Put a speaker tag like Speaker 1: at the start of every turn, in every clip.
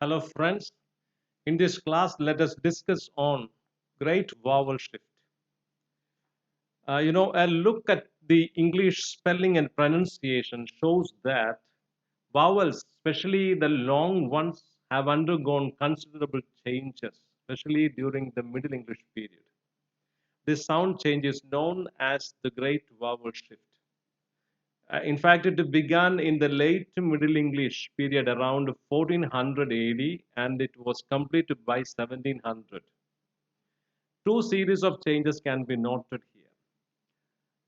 Speaker 1: Hello friends, in this class let us discuss on great vowel shift. A look at the English spelling and pronunciation shows that vowels, especially the long ones, have undergone considerable changes, especially during the Middle English period. This sound change is known as the great vowel shift. In fact, it began in the late Middle English period around 1400 AD and it was completed by 1700. Two series of changes can be noted here.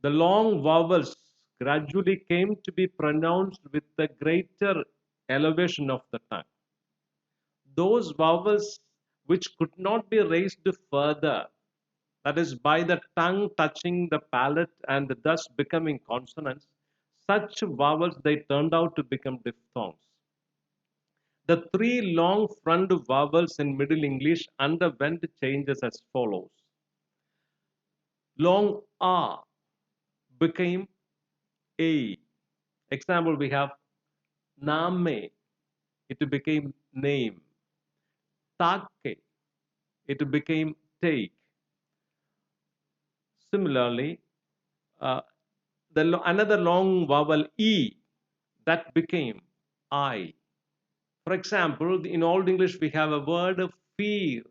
Speaker 1: The long vowels gradually came to be pronounced with a greater elevation of the tongue. Those vowels which could not be raised further, that is, by the tongue touching the palate and thus becoming consonants, such vowels they turned out to become diphthongs. The three long front vowels in Middle English underwent changes as follows. Long A became A. Example, we have Name, it became name. Take, it became take. Similarly, uh, another long vowel E that became I. For example, in Old English we have a word fear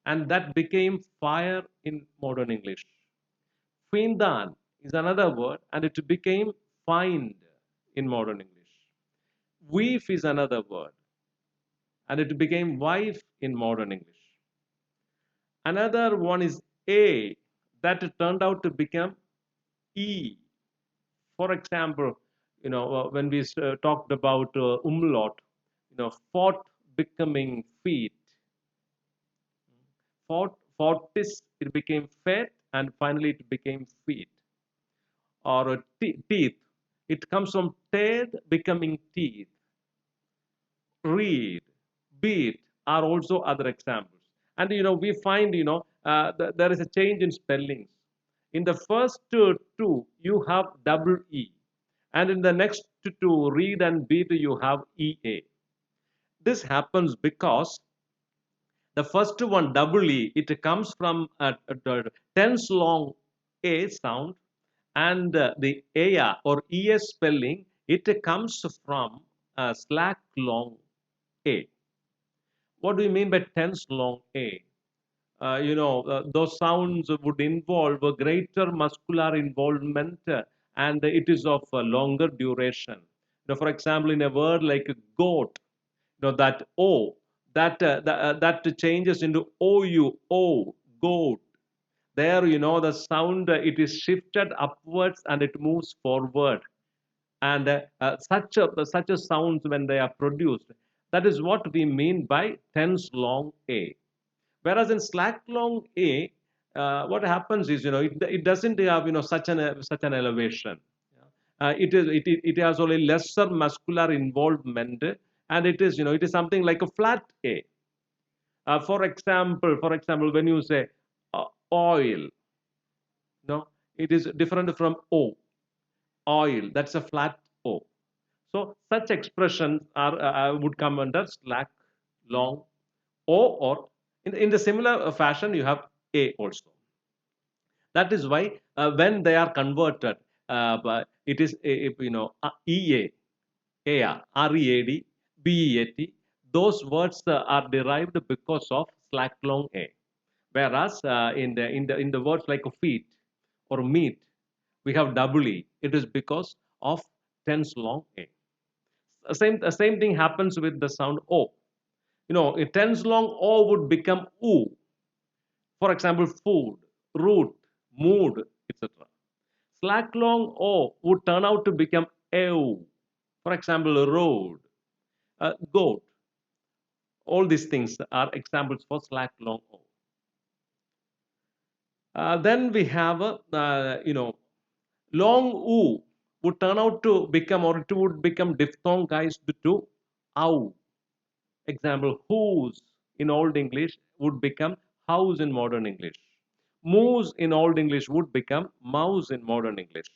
Speaker 1: and that became fire in modern English. Findan is another word and it became find in modern English. Weave is another word and it became wife in modern English. Another one is A that turned out to become E. For example, when we talked about umlaut, fort becoming feet, fortis it became fet, and finally it became feet. Or teeth, it comes from ted becoming teeth. Read, beat are also other examples. And we find there is a change in spellings. In the first two, you have double E, and in the next two, read and beat, you have EA. This happens because the first one, double E, it comes from a tense long A sound, and the AR or ES spelling, it comes from slack long A. What do you mean by tense long A? Those sounds would involve a greater muscular involvement and it is of a longer duration. For example, in a word like goat, that O, that changes into OU, O, goat. There, the sound, it is shifted upwards and it moves forward. And such a sounds when they are produced, that is what we mean by tense long A. Whereas in slack long A, what happens is, it doesn't have, such an elevation. It has only lesser muscular involvement, and it is something like a flat A. For example, when you say oil, no, it is different from O. Oil, that's a flat O. So such expressions would come under slack long O, or in the similar fashion you have A also. That is why when they are converted, it is EA, AR, READ, BEAT. Those words are derived because of slack long A. Whereas in the words like feet or meat, we have double E. It is because of tense long A. The same thing happens with the sound O. A tense long O would become oo. For example, food, root, mood, etc. Slack long O would turn out to become ew. For example, road, goat. All these things are examples for slack long O. Then we have long oo would turn out to become, or it would become diphthongized to ow. Example, whose in Old English would become house in modern English. Moose in Old English would become mouse in modern English.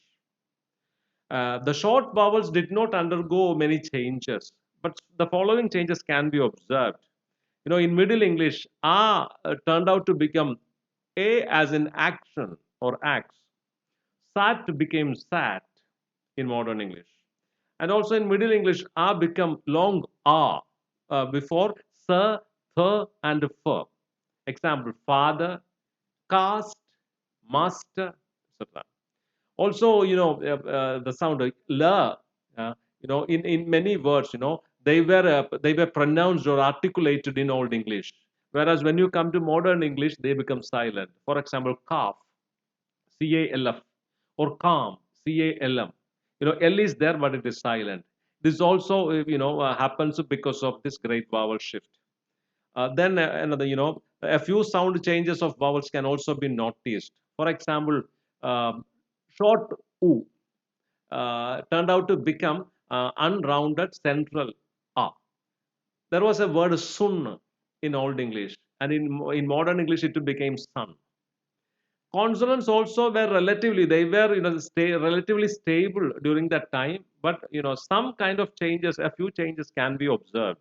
Speaker 1: The short vowels did not undergo many changes. But the following changes can be observed. In Middle English, turned out to become a as in action or acts. Sat became sat in modern English. And also in Middle English, a become long a before sir, th, and f. Example, father, cast, master, etc. Also, the sound la, in many words, they were pronounced or articulated in Old English. Whereas when you come to modern English, they become silent. For example, calf, calf, or calm, calm. L is there, but it is silent. This also, happens because of this great vowel shift. Then another, a few sound changes of vowels can also be noticed. For example, um, short u turned out to become unrounded central a. There was a word sun in Old English, and in modern English it became sun. Consonants also were relatively stable during that time, but some kind of changes, a few changes can be observed.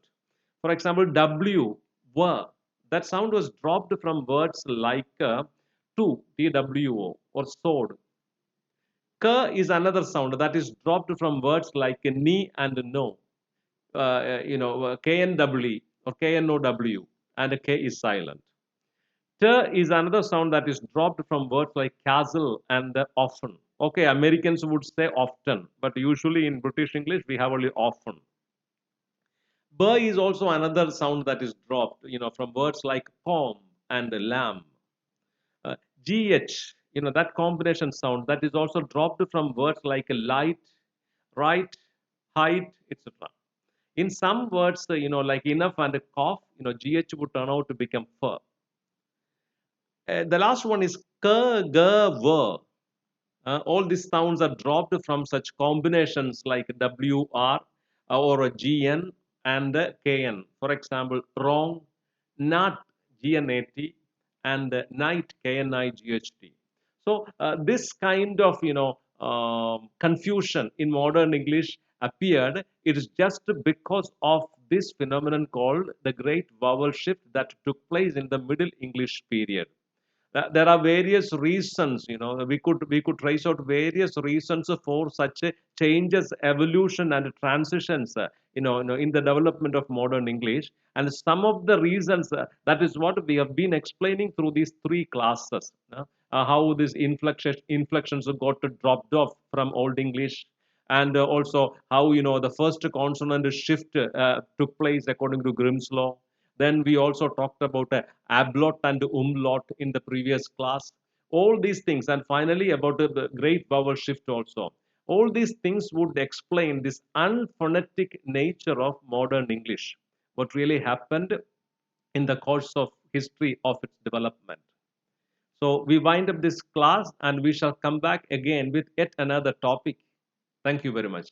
Speaker 1: For example, w, were, that sound was dropped from words like to, two, or sword. K is another sound that is dropped from words like ni and no. KNW or KNOW, and K is silent. T is another sound that is dropped from words like castle and often. Okay, Americans would say often, but usually in British English we have only often. B is also another sound that is dropped, from words like palm and lamb. GH, that combination sound that is also dropped from words like light, right, height, etc. In some words, like enough and cough, GH would turn out to become fur. The last one is k, g, v. All these sounds are dropped from such combinations like WR or a GN and KN. For example, wrong, not, GNAT, and night, KNIGHT. So this kind of confusion in modern English appeared. It is just because of this phenomenon called the Great Vowel Shift that took place in the Middle English period. There are various reasons, we could trace out various reasons for such changes, evolution, and transitions, in the development of modern English. And some of the reasons, that is what we have been explaining through these three classes, how these inflections got dropped off from Old English, and also how the first consonant shift took place according to Grimm's law. Then we also talked about ablot and umlaut in the previous class. All these things, and finally about the great vowel shift also. All these things would explain this unphonetic nature of modern English, what really happened in the course of history of its development. So we wind up this class and we shall come back again with yet another topic. Thank you very much.